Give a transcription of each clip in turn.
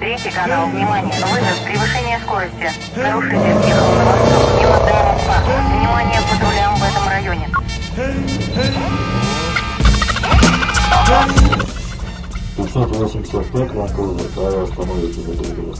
Третий канал, внимание, вызов, превышение скорости. Нарушитель въехал на восток, мимо Дэнмон Парк. Внимание патрулям в этом районе. 585 на крузе, вторая остановится на другую.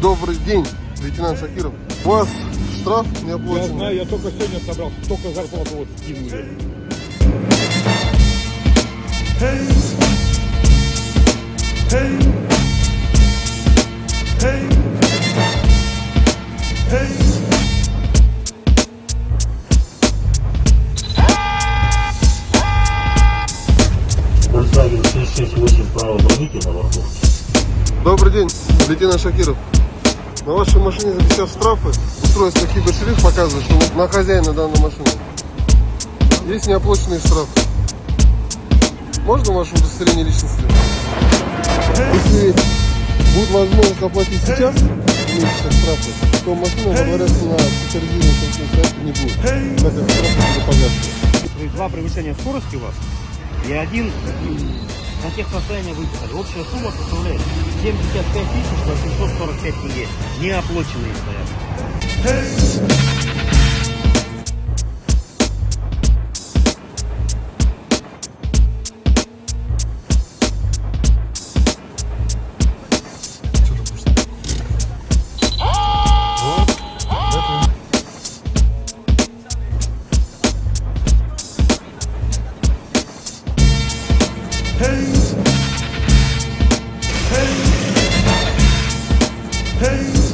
Добрый день, лейтенант Шакиров. У вас штраф не оплачен? Я знаю, я только сегодня собрал, только зарплату вот скинули. Volkswagen 668 право дорогите на борту. Добрый день, лейтенант Шакиров. На вашей машине записав штрафы, устройство кибершрифт показывает, что на хозяина данной машины есть неоплаченный штраф. Можно ваше удостоверение личности? Если будет возможность оплатить сейчас месячные штрафы, то машина водворяться на специализированном сайте не будет, так как штрафы были погашены. Два превышения скорости у вас и один на тех расстояниях выписали. Общая сумма составляет 75 845 тенге. Неоплаченные стоят. Hey!